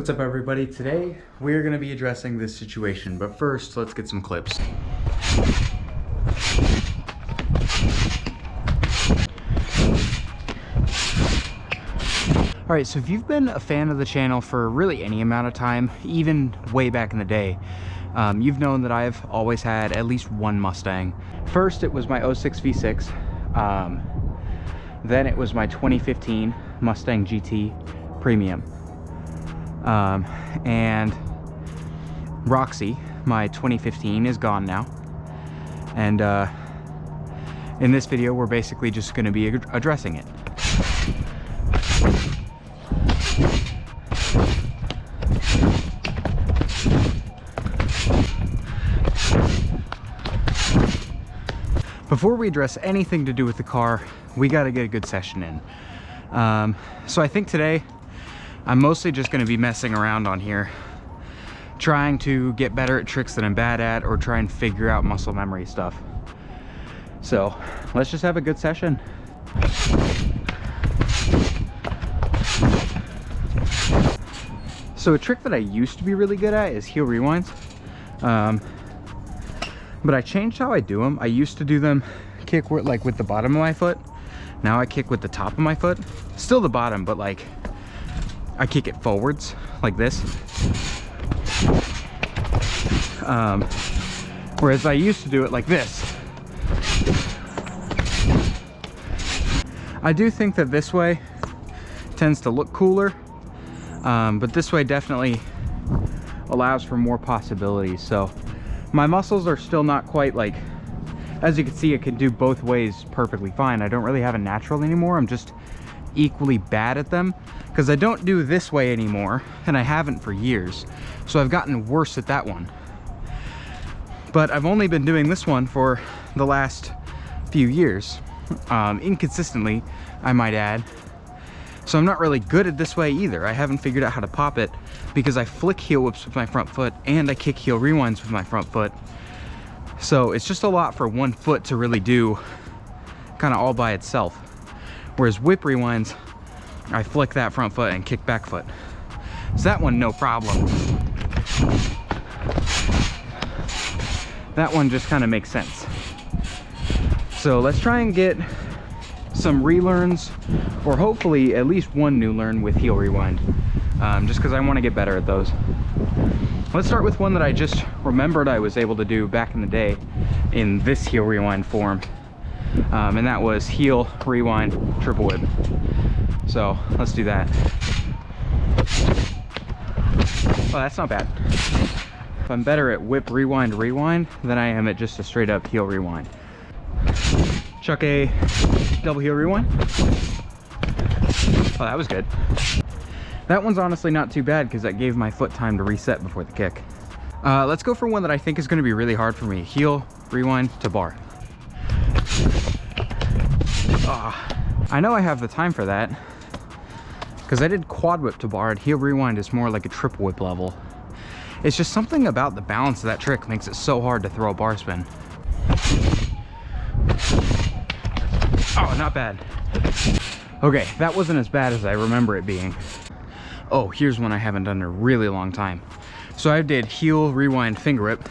What's up everybody? Today we're going to be addressing this situation, but first let's get some clips. Alright, so if you've been a fan of the channel for really any amount of time, even way back in the day, you've known that I've always had at least one Mustang. First it was my 06 V6, then it was my 2015 Mustang GT Premium. And Roxy, my 2015, is gone now. And in this video, we're basically just going to be addressing it. Before we address anything to do with the car, we got to get a good session in. So I think today, I'm mostly just going to be messing around on here, trying to get better at tricks that I'm bad at, or try and figure out muscle memory stuff. So let's just have a good session. So a trick that I used to be really good at is heel rewinds, but I changed how I do them. I used to do them kick like with the bottom of my foot. Now I kick with the top of my foot, still the bottom, but like I kick it forwards like this. Whereas I used to do it like this. I do think that this way tends to look cooler, but this way definitely allows for more possibilities. So my muscles are still not quite like, as you can see, it can do both ways perfectly fine. I don't really have a natural anymore. I'm just equally bad at them because I don't do this way anymore, and I haven't for years. So I've gotten worse at that one. But I've only been doing this one for the last few years, inconsistently, I might add. So I'm not really good at this way either. I haven't figured out how to pop it because I flick heel whips with my front foot and I kick heel rewinds with my front foot. So it's just a lot for one foot to really do kind of all by itself. Whereas whip rewinds, I flick that front foot and kick back foot. So that one, no problem. That one just kind of makes sense. So let's try and get some relearns, or hopefully at least one new learn with heel rewind, just because I want to get better at those. Let's start with one that I just remembered I was able to do back in the day in this heel rewind form, and that was heel rewind triple whip. So let's do that. Oh, that's not bad. I'm better at whip rewind than I am at just a straight up heel rewind. Chuck a double heel rewind. Oh, that was good. That one's honestly not too bad because that gave my foot time to reset before the kick. Let's go for one that I think is going to be really hard for me. Heel rewind to bar. I know I have the time for that because I did quad whip to bar, and heel rewind is more like a triple whip level. It's just something about the balance of that trick makes it so hard to throw a bar spin. Oh, not bad. Okay, that wasn't as bad as I remember it being. Oh, here's one I haven't done in a really long time. So I did heel rewind finger whip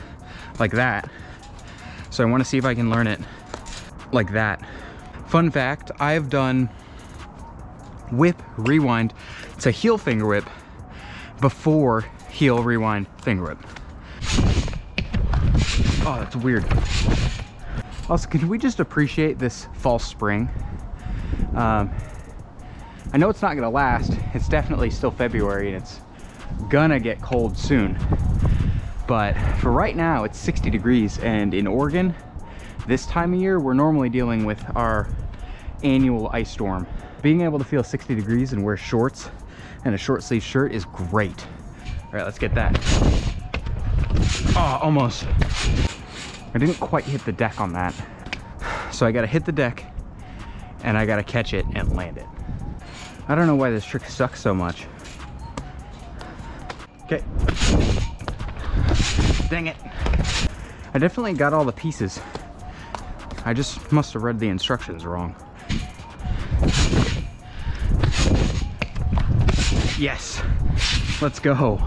like that. So I want to see if I can learn it like that. Fun fact, I've done whip rewind to heel finger whip before heel rewind finger whip. Oh, that's weird. Also, can we just appreciate this false spring? I know it's not gonna last. It's definitely still February and it's gonna get cold soon. But for right now, it's 60 degrees, and in Oregon, this time of year, we're normally dealing with our annual ice storm. Being able to feel 60 degrees and wear shorts and a short sleeve shirt is great. All right, let's get that. Oh, almost. I didn't quite hit the deck on that. So I gotta hit the deck and I gotta catch it and land it. I don't know why this trick sucks so much. Okay. Dang it. I definitely got all the pieces. I just must have read the instructions wrong. Yes. Let's go.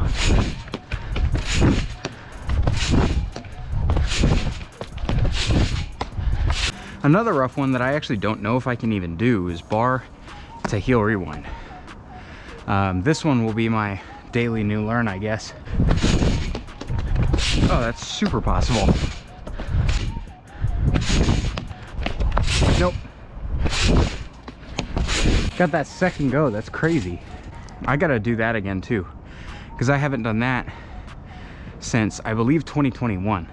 Another rough one that I actually don't know if I can even do is bar to heel rewind. This one will be my daily new learn, I guess. Oh, that's super possible. Nope. Got that second go, that's crazy. I gotta do that again too, because I haven't done that since, I believe, 2021.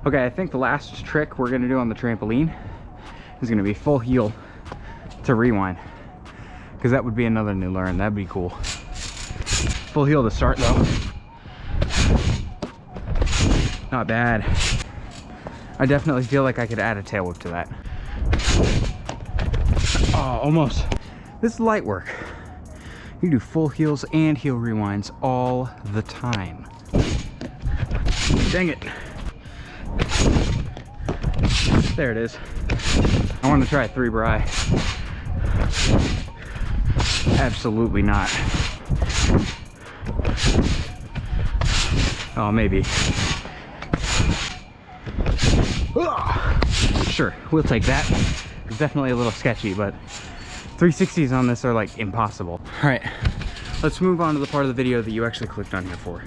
Okay, I think the last trick we're gonna do on the trampoline is gonna be full heel to rewind, because that would be another new learn. That'd be cool. Full heel to start though. Not bad. I definitely feel like I could add a tail whip to that. Oh, almost. This is light work. You do full heels and heel rewinds all the time. Dang it. There it is. I want to try a 3 bri. Absolutely not. Oh, maybe. Sure, we'll take that. It's definitely a little sketchy, but 360s on this are like impossible. All right, let's move on to the part of the video that you actually clicked on here for.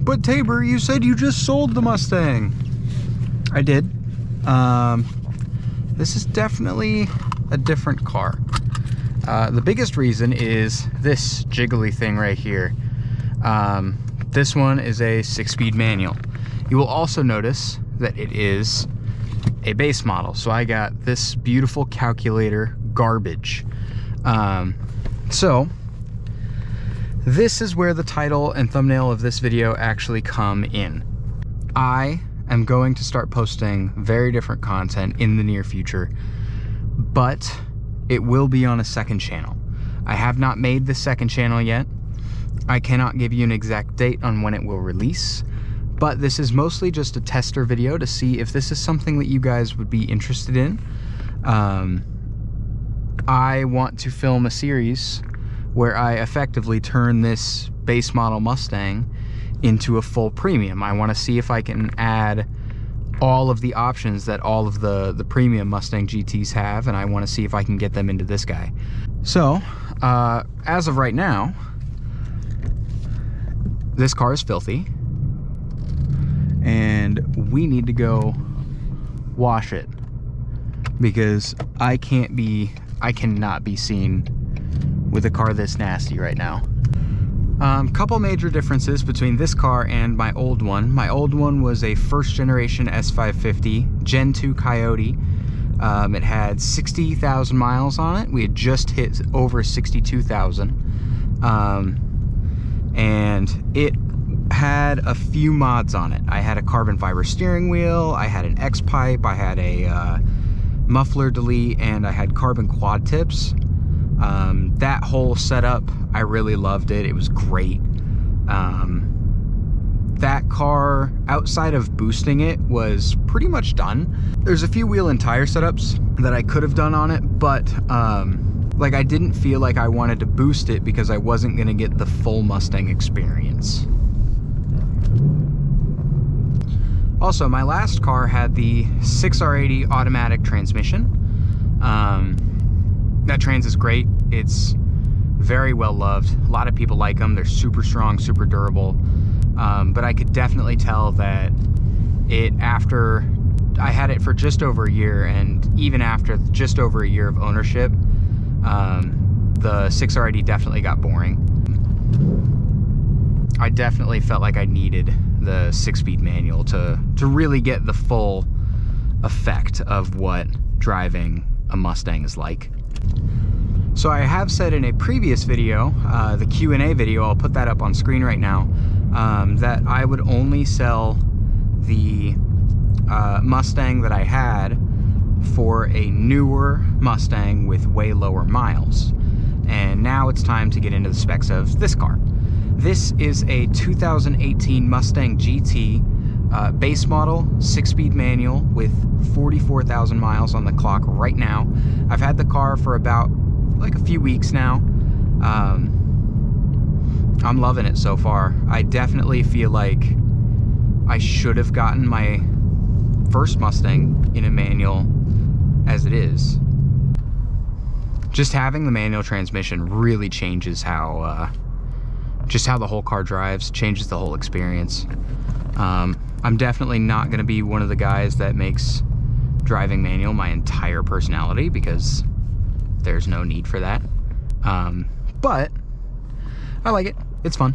But Tabor, you said you just sold the Mustang. I did. This is definitely a different car. The biggest reason is this jiggly thing right here. This one is a 6-speed manual. You will also notice that it is a base model. So I got this beautiful calculator garbage. So this is where the title and thumbnail of this video actually come in. I am going to start posting very different content in the near future, but it will be on a second channel. I have not made the second channel yet. I cannot give you an exact date on when it will release, but this is mostly just a tester video to see if this is something that you guys would be interested in. I want to film a series where I effectively turn this base model Mustang into a full premium. I want to see if I can add all of the options that all of the premium Mustang GTs have, and I want to see if I can get them into this guy. So, as of right now, this car is filthy, and we need to go wash it, because I cannot be seen with a car this nasty right now. Couple major differences between this car and my old one. My old one was a first generation S550 Gen 2 Coyote. It had 60,000 miles on it. We had just hit over 62,000. And it had a few mods on it. I had a carbon fiber steering wheel, I had an X-pipe, I had a muffler delete, and I had carbon quad tips. That whole setup, I really loved it. It was great. That car, outside of boosting it, was pretty much done. There's a few wheel and tire setups that I could have done on it, but like, I didn't feel like I wanted to boost it because I wasn't gonna get the full Mustang experience. Also, my last car had the 6R80 automatic transmission. That trans is great. It's very well loved. A lot of people like them. They're super strong, super durable. But I could definitely tell that after I had it for just over a year, and even after just over a year of ownership, the 6R80 definitely got boring. I definitely felt like I needed the 6-speed manual to really get the full effect of what driving a Mustang is like. So I have said in a previous video, the Q&A video, I'll put that up on screen right now, that I would only sell the Mustang that I had for a newer Mustang with way lower miles. And now it's time to get into the specs of this car. This is a 2018 Mustang GT Base model, 6-speed manual with 44,000 miles on the clock right now. I've had the car for about like a few weeks now. I'm loving it so far. I definitely feel like I should have gotten my first Mustang in a manual as it is. Just having the manual transmission really changes how just how the whole car drives, changes the whole experience. I'm definitely not going to be one of the guys that makes driving manual my entire personality, because there's no need for that. But I like it. It's fun.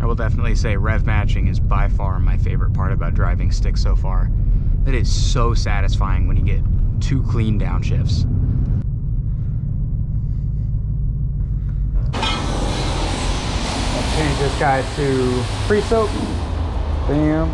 I will definitely say rev matching is by far my favorite part about driving stick so far. It is so satisfying when you get 2 clean downshifts. I'll change this guy to pre-soak. Bam.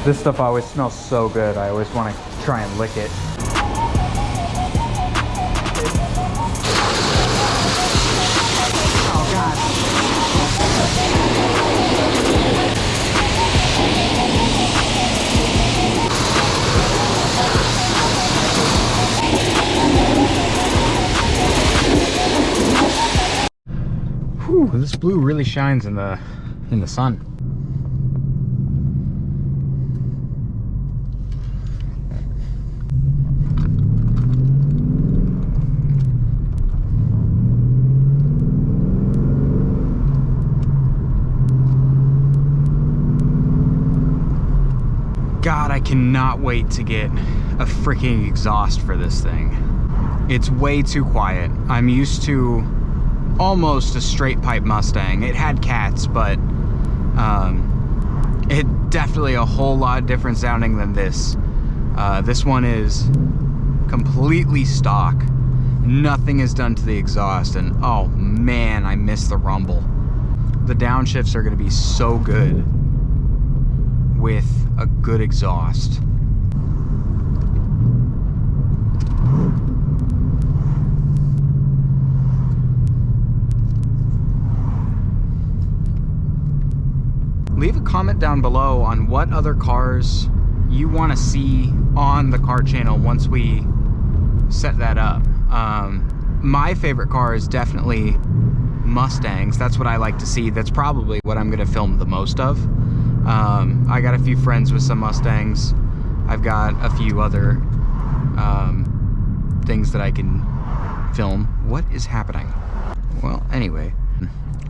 This stuff always smells so good. I always want to try and lick it. Oh God. Whew, this blue really shines in the sun. God, I cannot wait to get a freaking exhaust for this thing. It's way too quiet. I'm used to almost a straight pipe Mustang. It had cats, but it definitely a whole lot different sounding than this. This one is completely stock. Nothing is done to the exhaust, and oh man, I miss the rumble. The downshifts are gonna be so good with a good exhaust. Leave a comment down below on what other cars you want to see on the car channel once we set that up. My favorite car is definitely Mustangs. That's what I like to see. That's probably what I'm going to film the most of. I got a few friends with some Mustangs. I've got a few other things that I can film. What is happening? Well, anyway.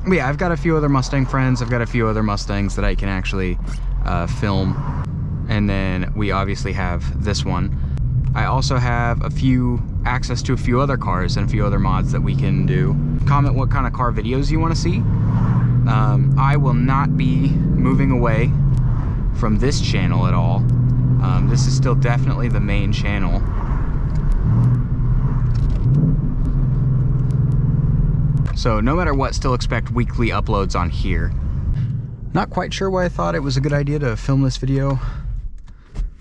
But yeah, I've got a few other Mustang friends. I've got a few other Mustangs that I can actually film. And then we obviously have this one. I also have access to a few other cars and a few other mods that we can do. Comment what kind of car videos you want to see. I will not be moving away from this channel at all. This is still definitely the main channel. So no matter what, still expect weekly uploads on here. Not quite sure why I thought it was a good idea to film this video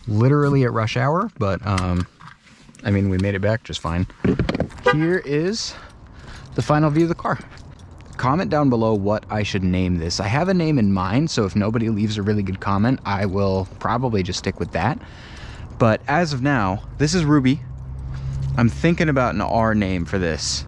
literally at rush hour, but I mean, we made it back just fine. Here is the final view of the car. Comment down below what I should name this. I have a name in mind, so if nobody leaves a really good comment, I will probably just stick with that. But as of now, this is Ruby. I'm thinking about an R name for this.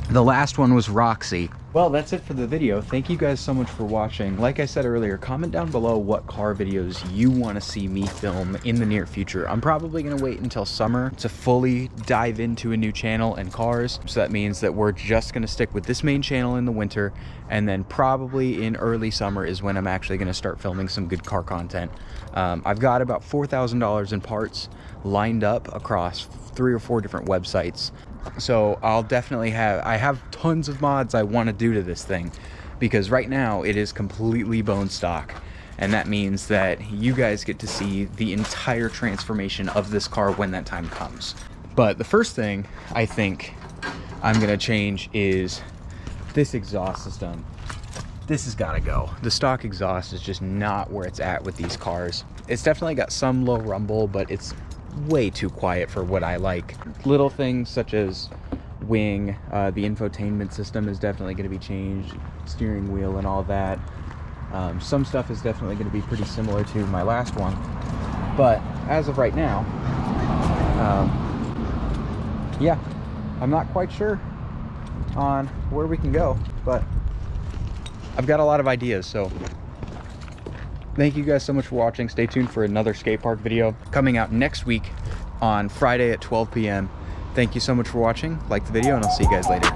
The last one was Roxy. Well, that's it for the video. Thank you guys so much for watching. Like I said earlier, comment down below what car videos you want to see me film in the near future. I'm probably going to wait until summer to fully dive into a new channel and cars. So that means that we're just going to stick with this main channel in the winter, and then probably in early summer is when I'm actually going to start filming some good car content. I've got about $4,000 in parts lined up across 3 or 4 different websites. So I'll definitely I have tons of mods I want to do to this thing, because right now it is completely bone stock, and that means that you guys get to see the entire transformation of this car when that time comes. But the first thing I think I'm gonna change is this exhaust system. This has got to go. The stock exhaust is just not where it's at with these cars. It's definitely got some low rumble, but it's way too quiet for what I like. Little things such as wing, the infotainment system is definitely going to be changed, steering wheel and all that. Some stuff is definitely going to be pretty similar to my last one, but as of right now, yeah, I'm not quite sure on where we can go, but I've got a lot of ideas. So thank you guys so much for watching. Stay tuned for another skate park video coming out next week on Friday at 12 p.m. Thank you so much for watching. Like the video, and I'll see you guys later.